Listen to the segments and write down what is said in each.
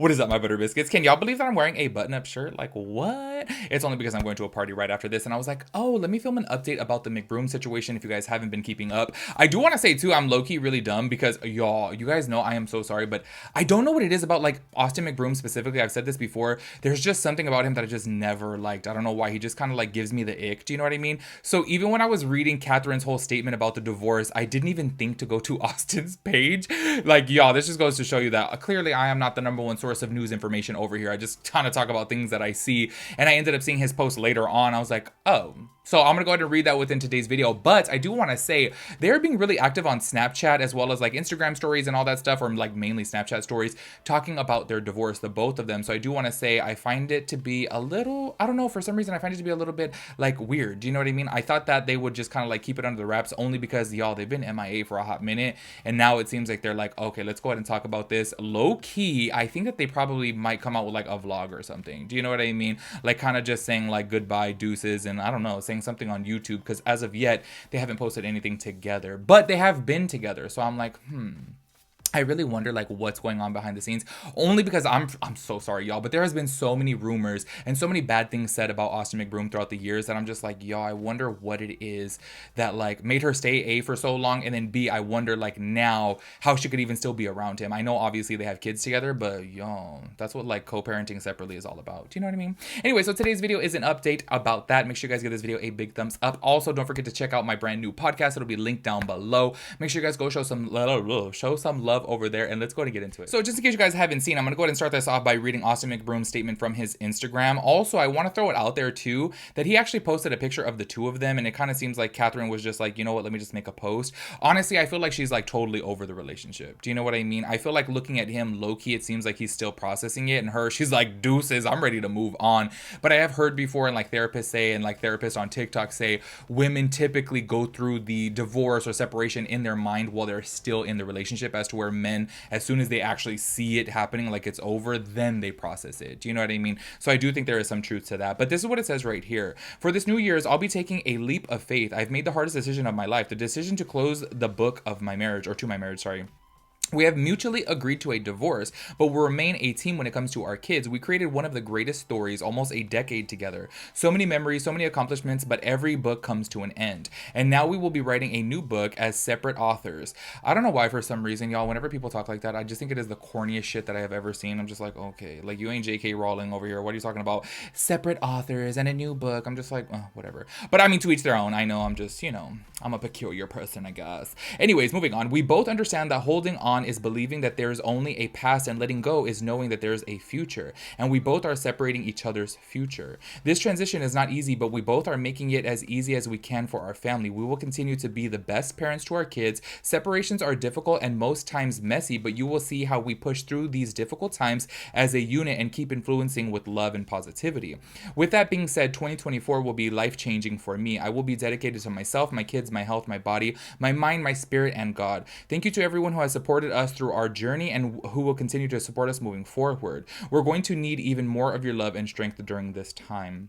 What is up, my butter biscuits? Can y'all believe that I'm wearing a button-up shirt? Like, what? It's only because I'm going to a party right after this, and I was like, oh, let me film an update about the McBroom situation if you guys haven't been keeping up. I do want to say, too, I'm low-key really dumb because, y'all, you guys know I am so sorry, but I don't know what it is about, like, Austin McBroom specifically. I've said this before. There's just something about him that I just never liked. I don't know why. He just kind of, like, gives me the ick. Do you know what I mean? So even when I was reading Catherine's whole statement about the divorce, I didn't even think to go to Austin's page. Like, y'all, this just goes to show you that clearly I am not the number one source of news information over here. I just kind of talk about things that I see, and I ended up seeing his post later on. I was like, oh. So I'm gonna go ahead and read that within today's video, but I do want to say they're being really active on Snapchat as well as like Instagram stories and all that stuff, or like mainly Snapchat stories, talking about their divorce, the both of them. So I do want to say I find it to be a little, I don't know, for some reason I find it to be a little bit like weird. Do you know what I mean? I thought that they would just kind of like keep it under the wraps, only because y'all, they've been MIA for a hot minute, and now it seems like they're like, okay, let's go ahead and talk about this. Low key, I think that they probably might come out with like a vlog or something. Do you know what I mean? Like kind of just saying like goodbye, deuces, and I don't know, saying something on YouTube, because as of yet they haven't posted anything together, but they have been together. So I'm like, I really wonder like what's going on behind the scenes, only because I'm so sorry, y'all, but there has been so many rumors and so many bad things said about Austin McBroom throughout the years that I'm just like, y'all, I wonder what it is that like made her stay A for so long, and then B, I wonder like now how she could even still be around him. I know obviously they have kids together, but y'all, that's what like co-parenting separately is all about. Do you know what I mean? Anyway, so today's video is an update about that. Make sure you guys give this video a big thumbs up. Also, don't forget to check out my brand new podcast. It'll be linked down below. Make sure you guys go show some love over there, and let's go to get into it. So just in case you guys haven't seen, I'm gonna go ahead and start this off by reading Austin McBroom's statement from his Instagram. Also, I want to throw it out there too that he actually posted a picture of the two of them, and it kind of seems like Catherine was just like, you know what, let me just make a post. Honestly, I feel like she's like totally over the relationship. Do you know what I mean? I feel like looking at him low-key, it seems like he's still processing it, and her, she's like, deuces, I'm ready to move on. But I have heard before, and like therapists say, and like therapists on TikTok say, women typically go through the divorce or separation in their mind while they're still in the relationship, as to where men, as soon as they actually see it happening, like it's over, then they process it. Do you know what I mean? So I do think there is some truth to that. But this is what it says right here. For this New Year's, I'll be taking a leap of faith. I've made the hardest decision of my life, the decision to close the book of my marriage, or to my marriage, sorry. We have mutually agreed to a divorce, but will remain a team when it comes to our kids. We created one of the greatest stories, almost a decade together. So many memories, so many accomplishments, but every book comes to an end. And now we will be writing a new book as separate authors. I don't know why, for some reason, y'all, whenever people talk like that, I just think it is the corniest shit that I have ever seen. I'm just like, okay, like you ain't J.K. Rowling over here. What are you talking about? Separate authors and a new book. I'm just like, oh, whatever. But I mean, to each their own. I know I'm just, you know, I'm a peculiar person, I guess. Anyways, moving on. We both understand that holding on is believing that there is only a past, and letting go is knowing that there is a future, and we both are separating each other's future. This transition is not easy, but we both are making it as easy as we can for our family. We will continue to be the best parents to our kids. Separations are difficult and most times messy, but you will see how we push through these difficult times as a unit and keep influencing with love and positivity. With that being said, 2024 will be life-changing for me. I will be dedicated to myself, my kids, my health, my body, my mind, my spirit, and God. Thank you to everyone who has supported us through our journey and who will continue to support us moving forward. We're going to need even more of your love and strength during this time.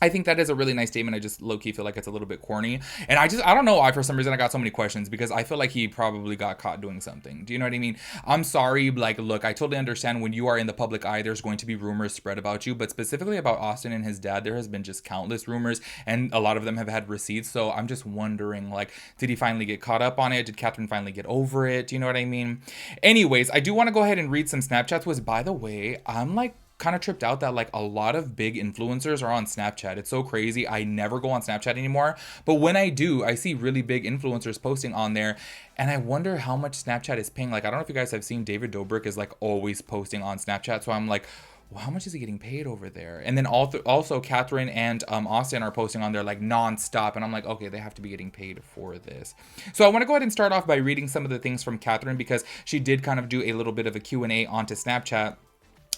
I think that is a really nice statement. I just low-key feel like it's a little bit corny. And I don't know why, for some reason, I got so many questions, because I feel like he probably got caught doing something. Do you know what I mean? I'm sorry. Like, look, I totally understand when you are in the public eye, there's going to be rumors spread about you. But specifically about Austin and his dad, there has been just countless rumors, and a lot of them have had receipts. So I'm just wondering, like, did he finally get caught up on it? Did Catherine finally get over it? Do you know what I mean? Anyways, I do want to go ahead and read some Snapchats, which, by the way, I'm like, kind of tripped out that like a lot of big influencers are on Snapchat. It's so crazy. I never go on Snapchat anymore, but when I do, I see really big influencers posting on there, and I wonder how much Snapchat is paying. Like, I don't know if you guys have seen, David Dobrik is like always posting on Snapchat, so I'm like, well, how much is he getting paid over there? And then also Catherine and Austin are posting on there like nonstop, and I'm like, okay, they have to be getting paid for this. So I want to go ahead and start off by reading some of the things from Catherine, because she did kind of do a little bit of a Q&A onto Snapchat.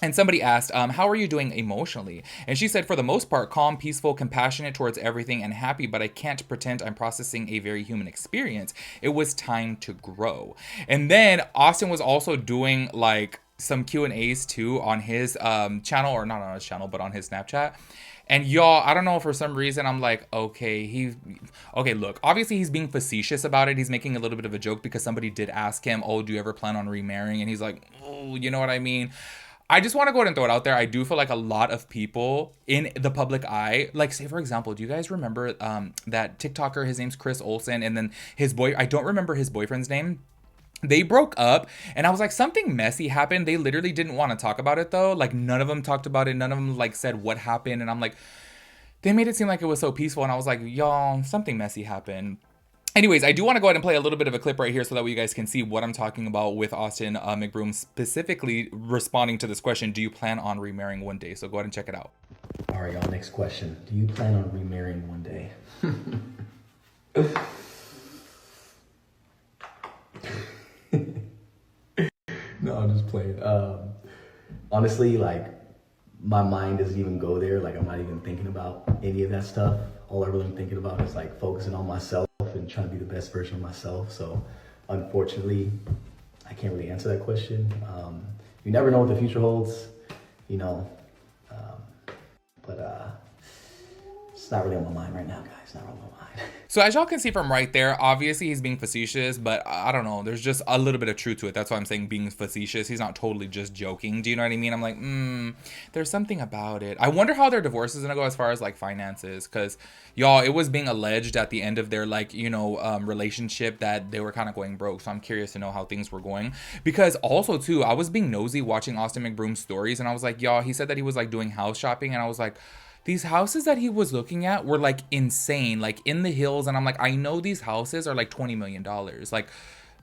And somebody asked, how are you doing emotionally? And she said, for the most part, calm, peaceful, compassionate towards everything, and happy, but I can't pretend I'm processing a very human experience. It was time to grow. And then Austin was also doing like some Q&As too on his channel, or not on his channel, but on his Snapchat. And y'all, I don't know, for some reason, I'm like, okay, look, obviously he's being facetious about it. He's making a little bit of a joke, because somebody did ask him, oh, do you ever plan on remarrying? And he's like, oh, you know what I mean? I just want to go ahead and throw it out there. I do feel like a lot of people in the public eye, like say for example, do you guys remember that TikToker? His name's Chris Olsen, and then his boy. I don't remember his boyfriend's name. They broke up, and I was like, something messy happened. They literally didn't want to talk about it though. Like none of them talked about it. None of them like said what happened, and I'm like, they made it seem like it was so peaceful, and I was like, y'all, something messy happened. Anyways, I do want to go ahead and play a little bit of a clip right here so that way you guys can see what I'm talking about with Austin McBroom specifically responding to this question, do you plan on remarrying one day? So go ahead and check it out. All right, y'all, next question. Do you plan on remarrying one day? No, I'm just playing. Honestly, like, my mind doesn't even go there. Like, I'm not even thinking about any of that stuff. All I really am thinking about is like focusing on myself and trying to be the best version of myself. So unfortunately, I can't really answer that question. You never know what the future holds, you know, but it's not really on my mind right now, guys. Not really on my mind. So as y'all can see from right there, obviously he's being facetious, but I don't know. There's just a little bit of truth to it. That's why I'm saying being facetious. He's not totally just joking. Do you know what I mean? I'm like, there's something about it. I wonder how their divorce is gonna go as far as like finances, because y'all, it was being alleged at the end of their like, you know, relationship that they were kind of going broke. So I'm curious to know how things were going, because also too, I was being nosy watching Austin McBroom's stories, and I was like, y'all, he said that he was like doing house shopping, and I was like, these houses that he was looking at were like insane, like in the hills. And I'm like, I know these houses are like $20 million. Like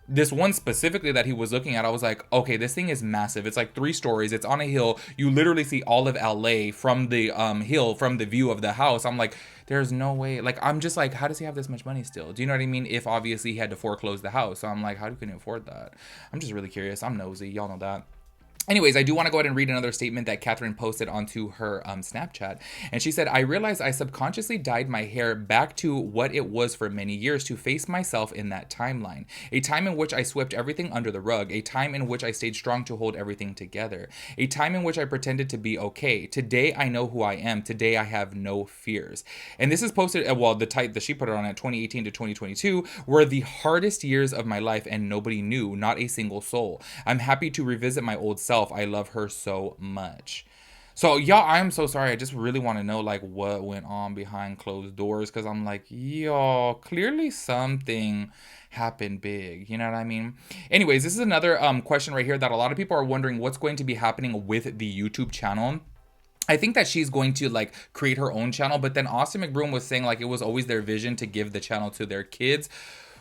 this one specifically that he was looking at, I was like, okay, this thing is massive. It's like 3 stories. It's on a hill. You literally see all of LA from the hill, from the view of the house. I'm like, there's no way. Like, I'm just like, how does he have this much money still? Do you know what I mean? If obviously he had to foreclose the house. So I'm like, how can he afford that? I'm just really curious. I'm nosy. Y'all know that. Anyways, I do want to go ahead and read another statement that Catherine posted onto her Snapchat. And she said, I realized I subconsciously dyed my hair back to what it was for many years to face myself in that timeline. A time in which I swept everything under the rug. A time in which I stayed strong to hold everything together. A time in which I pretended to be okay. Today, I know who I am. Today, I have no fears. And this is posted, well, the type that she put it on at 2018 to 2022 were the hardest years of my life, and nobody knew, not a single soul. I'm happy to revisit my old self. I love her so much. So y'all, I'm so sorry. I just really want to know like what went on behind closed doors, because I'm like, y'all, clearly something happened big. You know what I mean? Anyways, this is another question right here that a lot of people are wondering what's going to be happening with the YouTube channel. I think that she's going to like create her own channel, but then Austin McBroom was saying like it was always their vision to give the channel to their kids,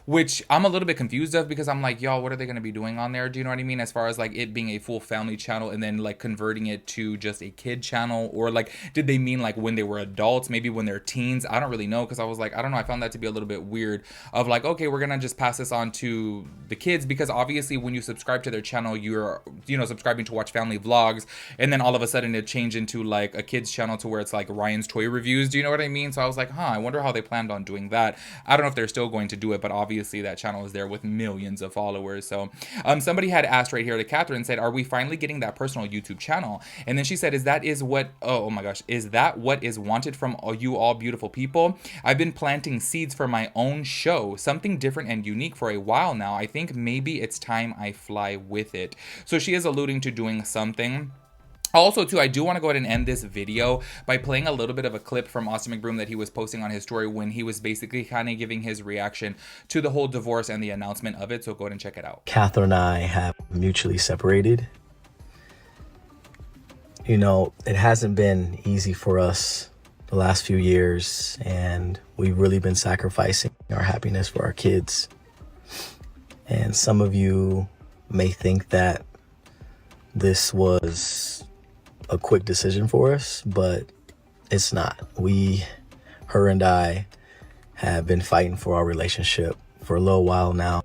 which I'm a little bit confused of, because I'm like, y'all, what are they going to be doing on there? Do you know what I mean? As far as like it being a full family channel and then like converting it to just a kid channel, or like, did they mean like when they were adults, maybe when they're teens? I don't really know, because I was like, I don't know. I found that to be a little bit weird of like, okay, we're going to just pass this on to the kids, because obviously when you subscribe to their channel, you're, you know, subscribing to watch family vlogs, and then all of a sudden it changed into like a kids channel to where it's like Ryan's toy reviews. Do you know what I mean? So I was like, I wonder how they planned on doing that. I don't know if they're still going to do it, but obviously that channel is there with millions of followers. So somebody had asked right here to Catherine, said, are we finally getting that personal YouTube channel? And then she said, is that what is wanted from you all beautiful people? I've been planting seeds for my own show, something different and unique for a while now. I think maybe it's time I fly with it. So she is alluding to doing something. Also, too, I do want to go ahead and end this video by playing a little bit of a clip from Austin McBroom that he was posting on his story when he was basically kind of giving his reaction to the whole divorce and the announcement of it. So go ahead and check it out. Catherine and I have mutually separated. You know, it hasn't been easy for us the last few years, and we've really been sacrificing our happiness for our kids. And some of you may think that this was a quick decision for us, but it's not. Her and I have been fighting for our relationship for a little while now.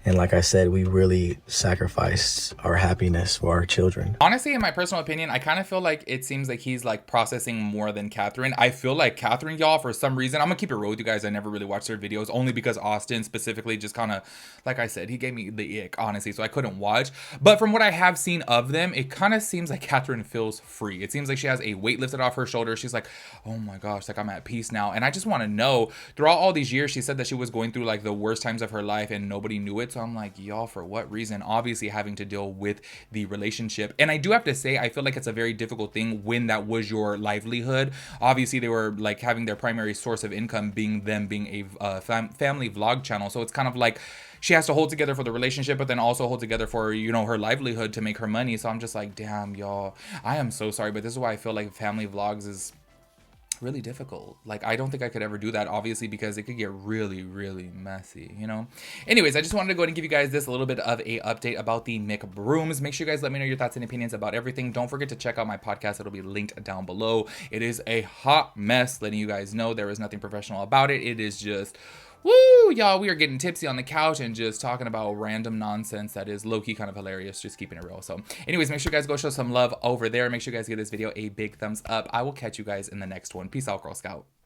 And like I said, we really sacrificed our happiness for our children. Honestly, in my personal opinion, I kind of feel like it seems like he's like processing more than Catherine. I feel like Catherine, y'all, for some reason, I'm gonna keep it real with you guys. I never really watched their videos, only because Austin specifically just kind of, like I said, he gave me the ick, honestly, so I couldn't watch. But from what I have seen of them, it kind of seems like Catherine feels free. It seems like she has a weight lifted off her shoulders. She's like, oh my gosh, like I'm at peace now. And I just want to know, throughout all these years, she said that she was going through like the worst times of her life and nobody knew it. So I'm like, y'all, for what reason? Obviously having to deal with the relationship. And I do have to say, I feel like it's a very difficult thing when that was your livelihood. Obviously they were like having their primary source of income being them being a family vlog channel. So it's kind of like she has to hold together for the relationship, but then also hold together for, you know, her livelihood to make her money. So I'm just like, damn, y'all, I am so sorry, but this is why I feel like family vlogs is really difficult. Like, I don't think I could ever do that, obviously, because it could get really, really messy, you know? Anyways, I just wanted to go ahead and give you guys this a little bit of a update about the McBrooms. Make sure you guys let me know your thoughts and opinions about everything. Don't forget to check out my podcast. It'll be linked down below. It is a hot mess, letting you guys know there is nothing professional about it. It is just... woo, y'all, we are getting tipsy on the couch and just talking about random nonsense that is low-key kind of hilarious, just keeping it real. So anyways, make sure you guys go show some love over there. Make sure you guys give this video a big thumbs up. I will catch you guys in the next one. Peace out, Girl Scout.